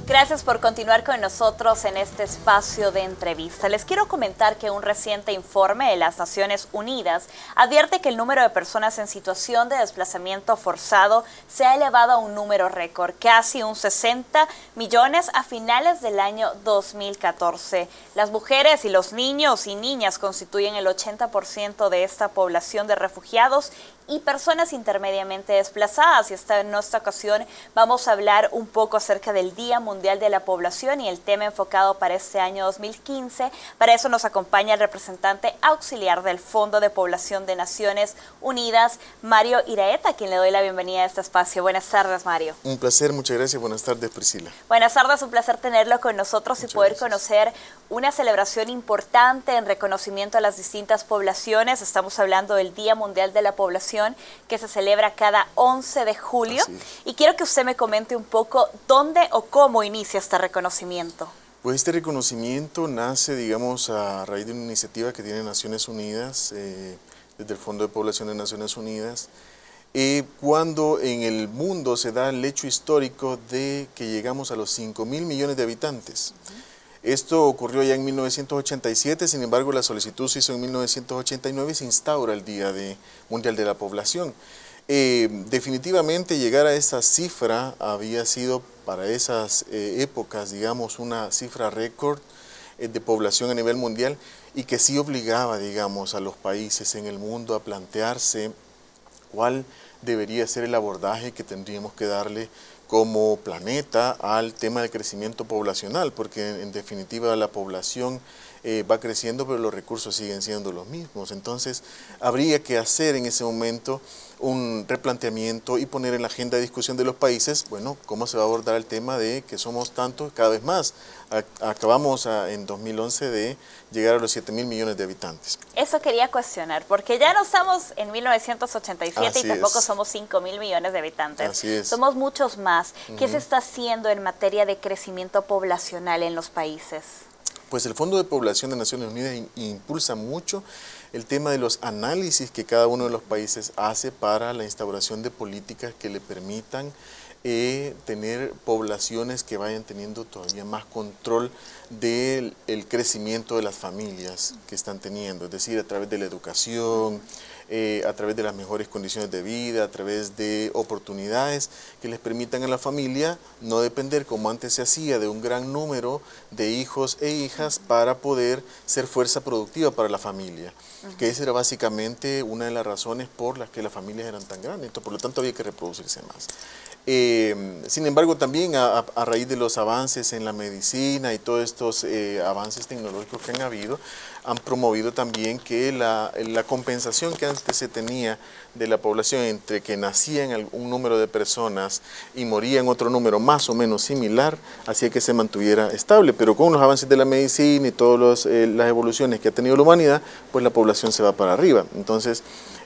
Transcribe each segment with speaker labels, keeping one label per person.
Speaker 1: Gracias por continuar con nosotros en este espacio de entrevista. Les quiero comentar que un reciente informe de las Naciones Unidas advierte que el número de personas en situación de desplazamiento forzado se ha elevado a un número récord, casi un 60 millones a finales del año 2014. Las mujeres y los niños y niñas constituyen el 80% de esta población de refugiados y personas intermediamente desplazadas. Y en esta ocasión vamos a hablar un poco acerca del Día Mundial de la Población y el tema enfocado para este año 2015. Para eso nos acompaña el representante auxiliar del Fondo de Población de Naciones Unidas, Mario Iraeta, a quien le doy la bienvenida a este espacio. Buenas tardes, Mario.
Speaker 2: Un placer, muchas gracias. Buenas tardes, Priscila.
Speaker 1: Buenas tardes, un placer tenerlo con nosotros y poder conocer una celebración importante en reconocimiento a las distintas poblaciones. Estamos hablando del Día Mundial de la Población, que se celebra cada 11 de julio. Y quiero que usted me comente un poco dónde o cómo inicia este reconocimiento.
Speaker 2: Pues este reconocimiento nace, digamos, a raíz de una iniciativa que tiene Naciones Unidas, desde el Fondo de Población de Naciones Unidas, cuando en el mundo se da el hecho histórico de que llegamos a los 5.000 millones de habitantes. Esto ocurrió ya en 1987, sin embargo la solicitud se hizo en 1989 y se instaura el Día Mundial de la Población. Definitivamente llegar a esa cifra había sido para esas épocas, digamos, una cifra récord de población a nivel mundial y que sí obligaba, digamos, a los países en el mundo a plantearse cuál debería ser el abordaje que tendríamos que darle como planeta al tema del crecimiento poblacional, porque en definitiva la población va creciendo, pero los recursos siguen siendo los mismos. Entonces habría que hacer en ese momento un replanteamiento y poner en la agenda de discusión de los países, bueno, cómo se va a abordar el tema de que somos tantos cada vez más. Acabamos en 2011 de llegar a los 7.000 millones de habitantes.
Speaker 1: Eso quería cuestionar, porque ya no estamos en 1987 y tampoco somos 5.000 millones de habitantes.
Speaker 2: Así es.
Speaker 1: Somos muchos más. ¿Qué se está haciendo en materia de crecimiento poblacional en los países?
Speaker 2: Pues el Fondo de Población de Naciones Unidas impulsa mucho el tema de los análisis que cada uno de los países hace para la instauración de políticas que le permitan tener poblaciones que vayan teniendo todavía más control del crecimiento de las familias que están teniendo, es decir, a través de la educación, a través de las mejores condiciones de vida, a través de oportunidades que les permitan a la familia no depender, como antes se hacía, de un gran número de hijos e hijas para poder ser fuerza productiva para la familia, que esa era básicamente una de las razones por las que las familias eran tan grandes. Entonces, por lo tanto había que reproducirse más. Sin embargo, también a raíz de los avances en la medicina y todos estos avances tecnológicos que han habido, han promovido también que la compensación que antes se tenía de la población entre que nacían un número de personas y morían otro número más o menos similar, hacía que se mantuviera estable, pero con los avances de la medicina y todas las evoluciones que ha tenido la humanidad, pues la población se va para arriba. Entonces,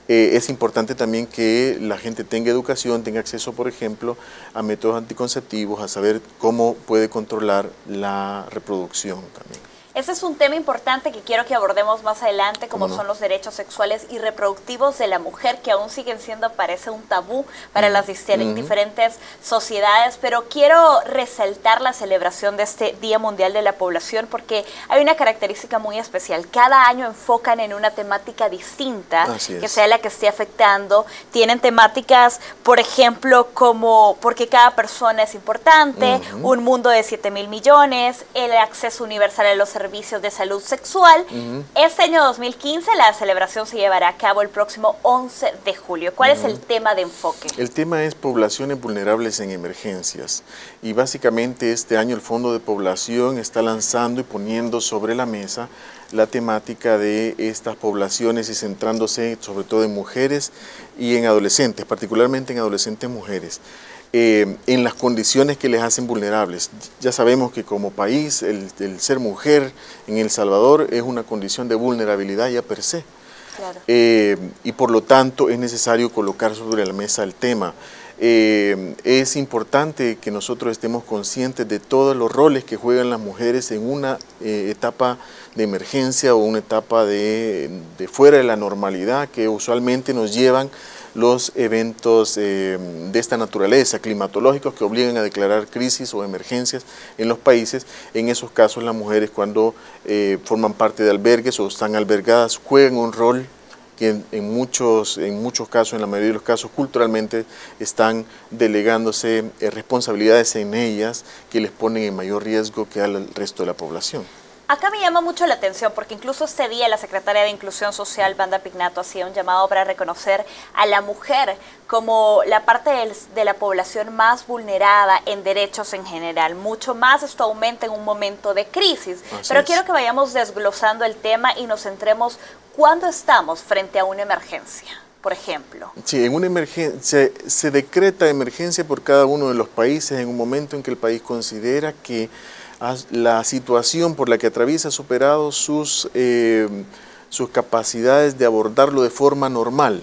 Speaker 2: es importante también que la gente tenga educación, tenga acceso, por ejemplo, a métodos anticonceptivos, a saber cómo puede controlar la reproducción también.
Speaker 1: Ese es un tema importante que quiero que abordemos más adelante, como son los derechos sexuales y reproductivos de la mujer, que aún siguen siendo, parece, un tabú para las diferentes sociedades. Pero quiero resaltar la celebración de este Día Mundial de la Población porque hay una característica muy especial. Cada año enfocan en una temática distinta, que sea la que esté afectando. Tienen temáticas, por ejemplo, como porque cada persona es importante, un mundo de 7.000 millones, el acceso universal a los servicios de salud sexual. Este año 2015 la celebración se llevará a cabo el próximo 11 de julio. ¿Cuál es el tema de enfoque?
Speaker 2: El tema es poblaciones vulnerables en emergencias y básicamente este año el Fondo de Población está lanzando y poniendo sobre la mesa la temática de estas poblaciones y centrándose sobre todo en mujeres y en adolescentes, particularmente en adolescentes mujeres. En las condiciones que les hacen vulnerables. Ya sabemos que como país el ser mujer en El Salvador es una condición de vulnerabilidad ya per se. Claro. Y por lo tanto es necesario colocar sobre la mesa el tema. Es importante que nosotros estemos conscientes de todos los roles que juegan las mujeres en una etapa de emergencia o una etapa de fuera de la normalidad que usualmente nos llevan los eventos de esta naturaleza, climatológicos, que obligan a declarar crisis o emergencias en los países. En esos casos las mujeres, cuando forman parte de albergues o están albergadas, juegan un rol que en muchos casos, en la mayoría de los casos, culturalmente están delegándose responsabilidades en ellas que les ponen en mayor riesgo que al resto de la población.
Speaker 1: Acá me llama mucho la atención porque incluso este día la secretaria de Inclusión Social, Wanda Pignato, hacía un llamado para reconocer a la mujer como la parte de la población más vulnerada en derechos en general. Mucho más esto aumenta en un momento de crisis. Pero quiero que vayamos desglosando el tema y nos centremos cuando estamos frente a una emergencia. Por ejemplo.
Speaker 2: Sí, en una emergencia se decreta emergencia por cada uno de los países en un momento en que el país considera que la situación por la que atraviesa ha superado sus capacidades de abordarlo de forma normal,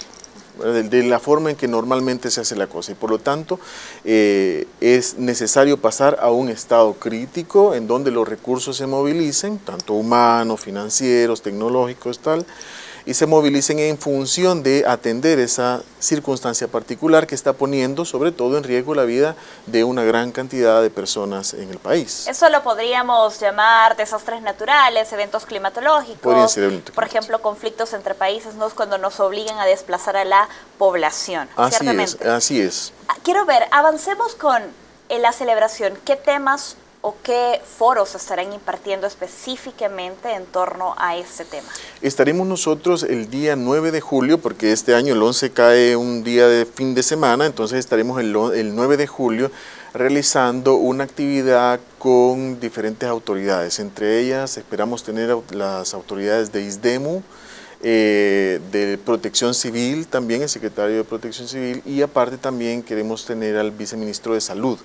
Speaker 2: de la forma en que normalmente se hace la cosa. Y por lo tanto, es necesario pasar a un estado crítico en donde los recursos se movilicen, tanto humanos, financieros, tecnológicos, tal, y se movilicen en función de atender esa circunstancia particular que está poniendo sobre todo en riesgo la vida de una gran cantidad de personas en el país.
Speaker 1: Eso lo podríamos llamar desastres naturales, eventos climatológicos,
Speaker 2: podrían ser eventos
Speaker 1: por ejemplo, conflictos entre países, ¿no? Cuando nos obligan a desplazar a la población.
Speaker 2: Así es.
Speaker 1: Quiero ver, avancemos con la celebración. ¿Qué temas o qué foros estarán impartiendo específicamente en torno a este tema?
Speaker 2: Estaremos nosotros el día 9 de julio, porque este año el 11 cae un día de fin de semana, entonces estaremos el 9 de julio realizando una actividad con diferentes autoridades. Entre ellas esperamos tener las autoridades de ISDEMU, de Protección Civil, también el secretario de Protección Civil, y aparte también queremos tener al viceministro de Salud,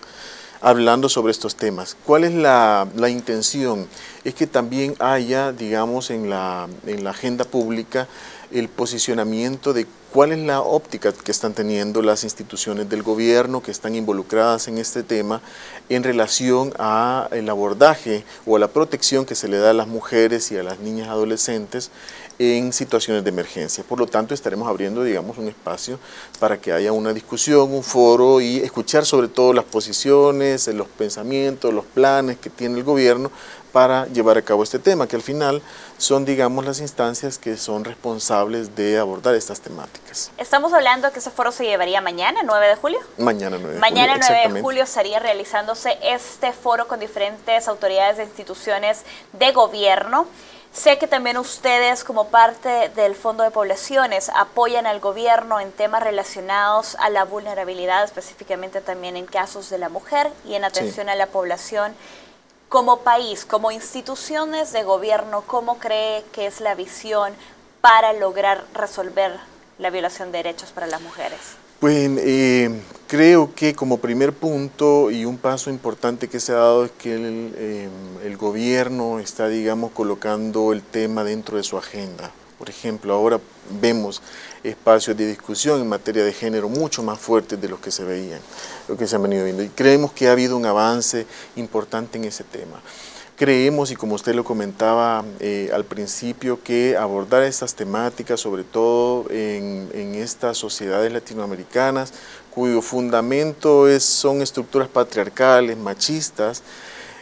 Speaker 2: hablando sobre estos temas. ¿Cuál es la intención? Es que también haya, digamos, en la agenda pública el posicionamiento de cuál es la óptica que están teniendo las instituciones del gobierno que están involucradas en este tema en relación al abordaje o a la protección que se le da a las mujeres y a las niñas adolescentes en situaciones de emergencia. Por lo tanto, estaremos abriendo, digamos, un espacio para que haya una discusión, un foro y escuchar sobre todo las posiciones, los pensamientos, los planes que tiene el gobierno para llevar a cabo este tema, que al final son, digamos, las instancias que son responsables de abordar estas temáticas.
Speaker 1: Estamos hablando que ese foro se llevaría mañana, 9 de julio.
Speaker 2: Mañana 9 de julio.
Speaker 1: Mañana 9 de julio estaría realizándose este foro con diferentes autoridades de instituciones de gobierno. Sé que también ustedes, como parte del Fondo de Poblaciones, apoyan al gobierno en temas relacionados a la vulnerabilidad, específicamente también en casos de la mujer y en atención a la población. Como país, como instituciones de gobierno, ¿cómo cree que es la visión para lograr resolver la violación de derechos para las mujeres?
Speaker 2: Pues creo que como primer punto y un paso importante que se ha dado es que el gobierno está, digamos, colocando el tema dentro de su agenda. Por ejemplo, ahora vemos espacios de discusión en materia de género mucho más fuertes de los que se veían, lo que se han venido viendo. Y creemos que ha habido un avance importante en ese tema. Creemos, y como usted lo comentaba al principio, que abordar estas temáticas, sobre todo en estas sociedades latinoamericanas, cuyo fundamento son estructuras patriarcales, machistas,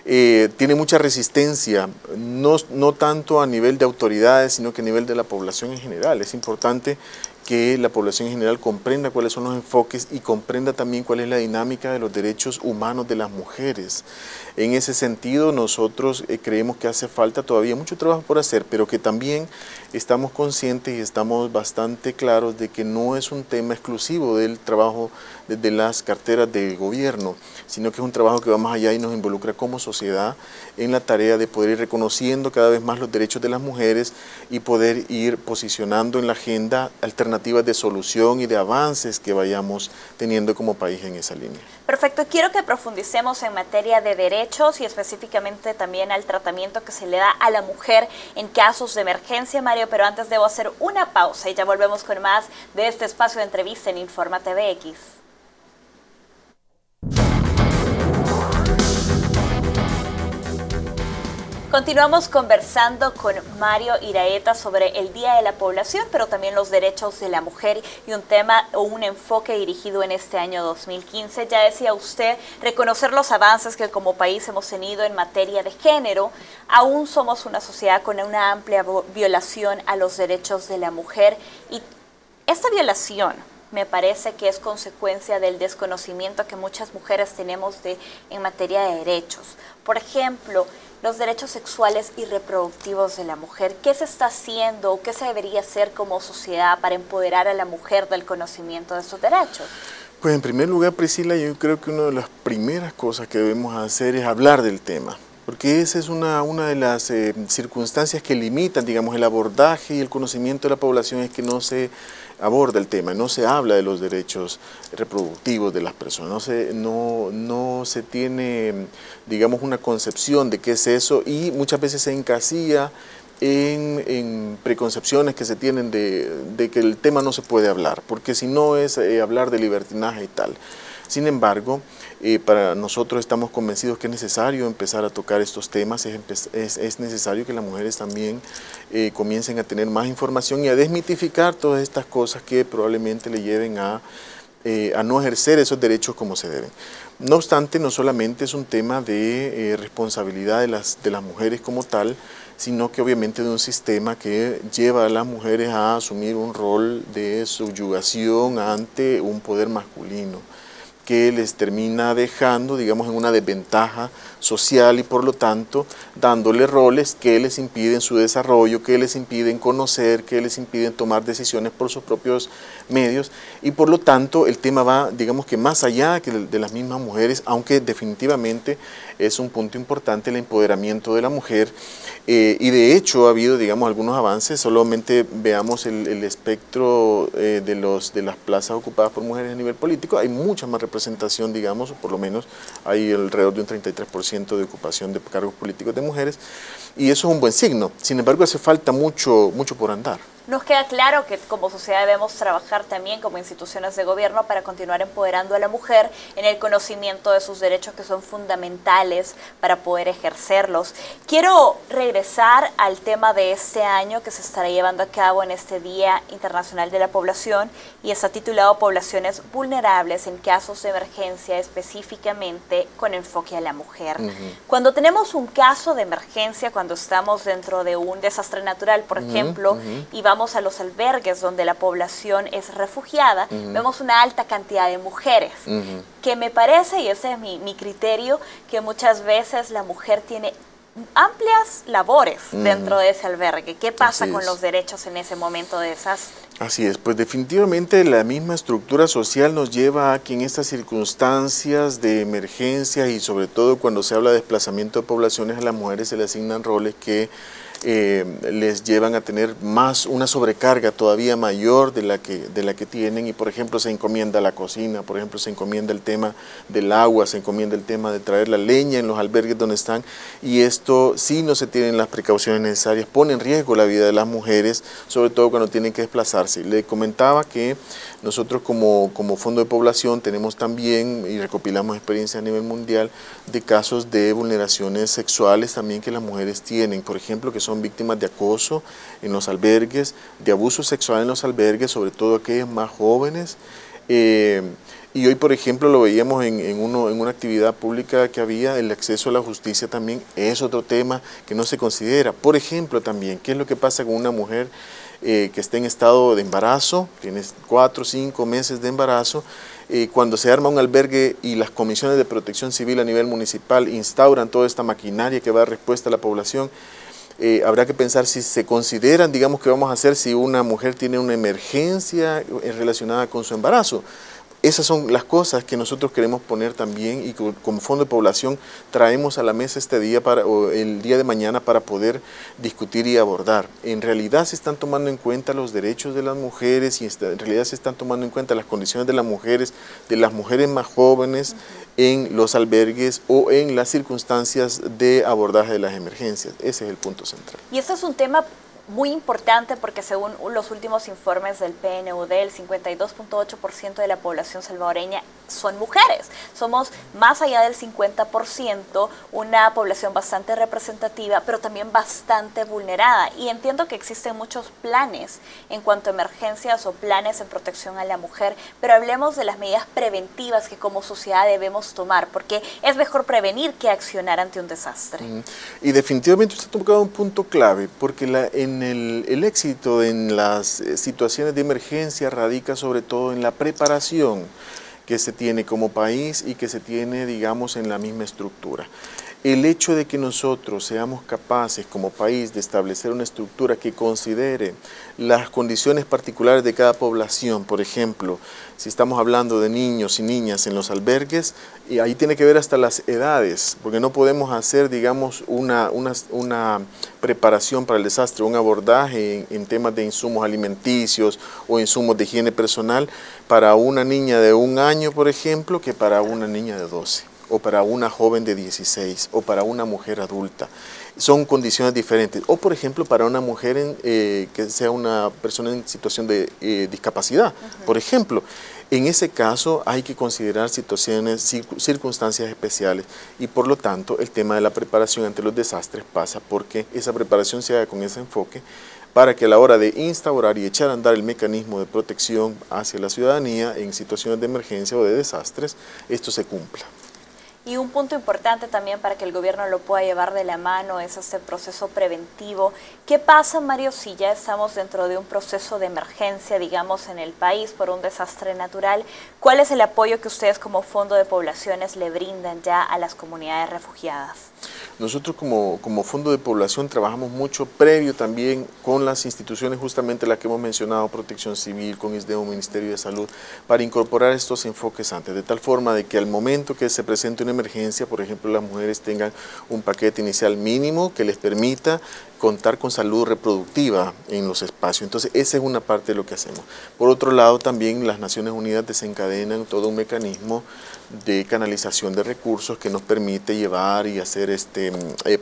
Speaker 2: tiene mucha resistencia, no tanto a nivel de autoridades, sino que a nivel de la población en general. Es importante que la población en general comprenda cuáles son los enfoques y comprenda también cuál es la dinámica de los derechos humanos de las mujeres. En ese sentido, nosotros creemos que hace falta todavía mucho trabajo por hacer, pero que también estamos conscientes y estamos bastante claros de que no es un tema exclusivo del trabajo de las carteras de gobierno, sino que es un trabajo que va más allá y nos involucra como sociedad en la tarea de poder ir reconociendo cada vez más los derechos de las mujeres y poder ir posicionando en la agenda alternativas de solución y de avances que vayamos teniendo como país en esa línea.
Speaker 1: Perfecto, quiero que profundicemos en materia de derechos y específicamente también al tratamiento que se le da a la mujer en casos de emergencia, Mario, pero antes debo hacer una pausa y ya volvemos con más de este espacio de entrevista en Informa TVX. Continuamos conversando con Mario Iraeta sobre el Día de la Población, pero también los derechos de la mujer y un tema o un enfoque dirigido en este año 2015. Ya decía usted, reconocer los avances que como país hemos tenido en materia de género. Aún somos una sociedad con una amplia violación a los derechos de la mujer y esta violación me parece que es consecuencia del desconocimiento que muchas mujeres tenemos en materia de derechos. Por ejemplo, los derechos sexuales y reproductivos de la mujer. ¿Qué se está haciendo o qué se debería hacer como sociedad para empoderar a la mujer del conocimiento de sus derechos?
Speaker 2: Pues en primer lugar, Priscila, yo creo que una de las primeras cosas que debemos hacer es hablar del tema. Porque esa es una de las circunstancias que limitan, digamos, el abordaje y el conocimiento de la población, es que no se aborda el tema, no se habla de los derechos reproductivos de las personas, no se tiene, digamos, una concepción de qué es eso y muchas veces se encasilla en preconcepciones que se tienen de que el tema no se puede hablar, porque si no es hablar de libertinaje y tal. Sin embargo, para nosotros estamos convencidos que es necesario empezar a tocar estos temas, es necesario que las mujeres también comiencen a tener más información y a desmitificar todas estas cosas que probablemente le lleven a no ejercer esos derechos como se deben. No obstante, no solamente es un tema de responsabilidad de las mujeres como tal, sino que obviamente de un sistema que lleva a las mujeres a asumir un rol de subyugación ante un poder masculino, que les termina dejando, digamos, en una desventaja social y por lo tanto dándole roles que les impiden su desarrollo, que les impiden conocer, que les impiden tomar decisiones por sus propios medios y por lo tanto el tema va, digamos que más allá que de las mismas mujeres, aunque definitivamente es un punto importante el empoderamiento de la mujer y de hecho ha habido, digamos, algunos avances. Solamente veamos el espectro de las plazas ocupadas por mujeres a nivel político, hay mucha más representación, digamos, o por lo menos hay alrededor de un 33% de ocupación de cargos políticos de mujeres y eso es un buen signo. Sin embargo, hace falta mucho por andar.
Speaker 1: Nos queda claro que como sociedad debemos trabajar también como instituciones de gobierno para continuar empoderando a la mujer en el conocimiento de sus derechos que son fundamentales para poder ejercerlos. Quiero regresar al tema de este año que se estará llevando a cabo en este Día Internacional de la Población y está titulado Poblaciones Vulnerables en casos de emergencia, específicamente con enfoque a la mujer. Cuando tenemos un caso de emergencia, cuando estamos dentro de un desastre natural, por ejemplo, y vamos a los albergues donde la población es refugiada, vemos una alta cantidad de mujeres, que me parece, y ese es mi criterio, que muchas veces la mujer tiene amplias labores dentro de ese albergue. ¿Qué pasa con los derechos en ese momento de desastre?
Speaker 2: Así es, pues definitivamente la misma estructura social nos lleva a que en estas circunstancias de emergencia y sobre todo cuando se habla de desplazamiento de poblaciones, a las mujeres se les asignan roles que les llevan a tener una sobrecarga todavía mayor de la que tienen y por ejemplo se encomienda la cocina, por ejemplo se encomienda el tema del agua, se encomienda el tema de traer la leña en los albergues donde están y esto si no se tienen las precauciones necesarias pone en riesgo la vida de las mujeres, sobre todo cuando tienen que desplazarse. Le comentaba que nosotros como Fondo de Población tenemos también y recopilamos experiencias a nivel mundial de casos de vulneraciones sexuales también que las mujeres tienen, por ejemplo que son víctimas de acoso en los albergues, de abuso sexual en los albergues, sobre todo aquellas más jóvenes. Y hoy, por ejemplo, lo veíamos en una actividad pública que había, el acceso a la justicia también es otro tema que no se considera. Por ejemplo, también, ¿qué es lo que pasa con una mujer que está en estado de embarazo, tiene 4 o 5 meses de embarazo, cuando se arma un albergue y las comisiones de protección civil a nivel municipal instauran toda esta maquinaria que va a dar respuesta a la población? Habrá que pensar si se consideran, digamos, qué vamos a hacer si una mujer tiene una emergencia relacionada con su embarazo. Esas son las cosas que nosotros queremos poner también y como Fondo de Población traemos a la mesa este día o el día de mañana para poder discutir y abordar. En realidad se están tomando en cuenta los derechos de las mujeres y en realidad se están tomando en cuenta las condiciones de las mujeres más jóvenes en los albergues o en las circunstancias de abordaje de las emergencias. Ese es el punto central.
Speaker 1: Y este es un tema muy importante porque según los últimos informes del PNUD, el 52.8% de la población salvadoreña son mujeres. Somos más allá del 50%, una población bastante representativa, pero también bastante vulnerada. Y entiendo que existen muchos planes en cuanto a emergencias o planes en protección a la mujer, pero hablemos de las medidas preventivas que como sociedad debemos tomar, porque es mejor prevenir que accionar ante un desastre.
Speaker 2: Y definitivamente usted ha tocado un punto clave, porque el éxito en las situaciones de emergencia radica sobre todo en la preparación que se tiene como país y que se tiene, digamos, en la misma estructura. El hecho de que nosotros seamos capaces como país de establecer una estructura que considere las condiciones particulares de cada población, por ejemplo, si estamos hablando de niños y niñas en los albergues, y ahí tiene que ver hasta las edades, porque no podemos hacer, digamos, una preparación para el desastre, un abordaje en temas de insumos alimenticios o insumos de higiene personal para una niña de 1 año, por ejemplo, que para una niña de 12. O para una joven de 16, o para una mujer adulta. Son condiciones diferentes. O, por ejemplo, para una mujer que sea una persona en situación de discapacidad, por ejemplo. En ese caso hay que considerar circunstancias especiales y, por lo tanto, el tema de la preparación ante los desastres pasa porque esa preparación se haga con ese enfoque para que a la hora de instaurar y echar a andar el mecanismo de protección hacia la ciudadanía en situaciones de emergencia o de desastres, esto se cumpla.
Speaker 1: Y un punto importante también para que el gobierno lo pueda llevar de la mano es este proceso preventivo. ¿Qué pasa, Mario, si ya estamos dentro de un proceso de emergencia, digamos, en el país por un desastre natural? ¿Cuál es el apoyo que ustedes como Fondo de Poblaciones le brindan ya a las comunidades refugiadas?
Speaker 2: Nosotros como Fondo de Población trabajamos mucho previo también con las instituciones, justamente las que hemos mencionado, Protección Civil, con ISDEO, Ministerio de Salud, para incorporar estos enfoques antes, de tal forma de que al momento que se presente una emergencia, por ejemplo, las mujeres tengan un paquete inicial mínimo que les permita contar con salud reproductiva en los espacios. Entonces, esa es una parte de lo que hacemos. Por otro lado, también las Naciones Unidas desencadenan todo un mecanismo de canalización de recursos que nos permite llevar y hacer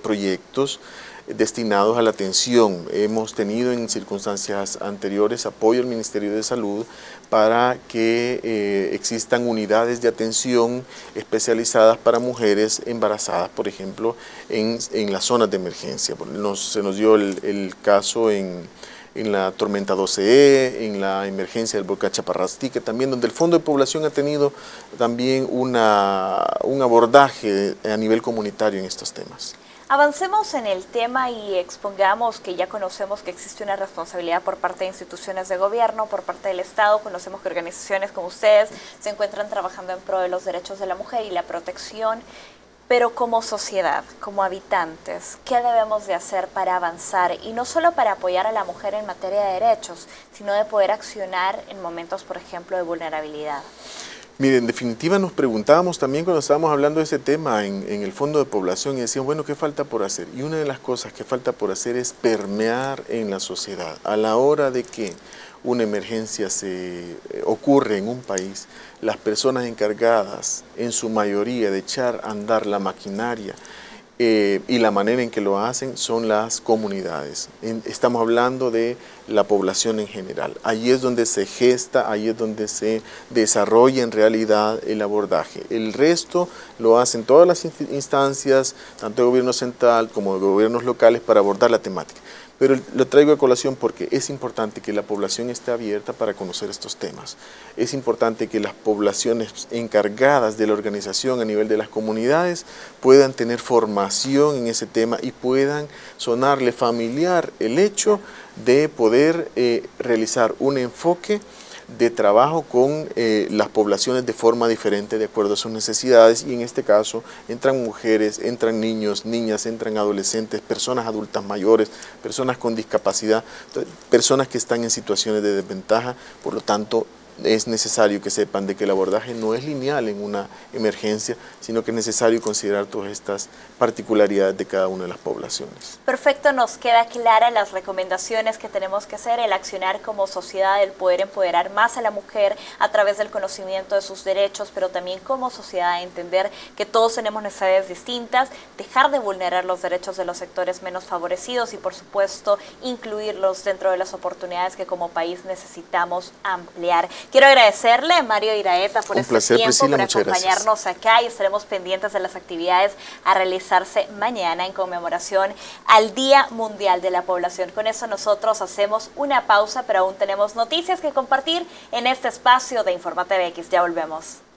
Speaker 2: proyectos destinados a la atención. Hemos tenido en circunstancias anteriores apoyo al Ministerio de Salud para que existan unidades de atención especializadas para mujeres embarazadas, por ejemplo, en las zonas de emergencia. Se nos dio el caso en la tormenta 12E, en la emergencia del volcán Chaparrastique, también donde el Fondo de Población ha tenido también un abordaje a nivel comunitario en estos temas.
Speaker 1: Avancemos en el tema y expongamos que ya conocemos que existe una responsabilidad por parte de instituciones de gobierno, por parte del Estado. Conocemos que organizaciones como ustedes se encuentran trabajando en pro de los derechos de la mujer y la protección. Pero como sociedad, como habitantes, ¿qué debemos de hacer para avanzar? Y no solo para apoyar a la mujer en materia de derechos, sino de poder accionar en momentos, por ejemplo, de vulnerabilidad.
Speaker 2: Mire, en definitiva nos preguntábamos también cuando estábamos hablando de ese tema en el Fondo de Población y decíamos, bueno, ¿qué falta por hacer? Y una de las cosas que falta por hacer es permear en la sociedad. A la hora de que una emergencia ocurre en un país, las personas encargadas, en su mayoría, de echar a andar la maquinaria y la manera en que lo hacen son las comunidades. Estamos hablando de la población en general. Allí es donde se gesta, allí es donde se desarrolla en realidad el abordaje. El resto lo hacen todas las instancias, tanto de gobierno central como de gobiernos locales, para abordar la temática. Pero lo traigo a colación porque es importante que la población esté abierta para conocer estos temas. Es importante que las poblaciones encargadas de la organización a nivel de las comunidades puedan tener formación en ese tema y puedan sonarle familiar el hecho de poder realizar un enfoque de trabajo con las poblaciones de forma diferente de acuerdo a sus necesidades, y en este caso entran mujeres, entran niños, niñas, entran adolescentes, personas adultas mayores, personas con discapacidad, personas que están en situaciones de desventaja. Por lo tanto, es necesario que sepan de que el abordaje no es lineal en una emergencia, sino que es necesario considerar todas estas particularidades de cada una de las poblaciones.
Speaker 1: Perfecto, nos queda clara las recomendaciones que tenemos que hacer, el accionar como sociedad, el poder empoderar más a la mujer a través del conocimiento de sus derechos, pero también como sociedad entender que todos tenemos necesidades distintas, dejar de vulnerar los derechos de los sectores menos favorecidos y por supuesto incluirlos dentro de las oportunidades que como país necesitamos ampliar. Quiero agradecerle a Mario Iraeta por este tiempo,
Speaker 2: Priscila,
Speaker 1: por acompañarnos acá y estaremos pendientes de las actividades a realizarse mañana en conmemoración al Día Mundial de la Población. Con eso nosotros hacemos una pausa, pero aún tenemos noticias que compartir en este espacio de Informate BX. Ya volvemos.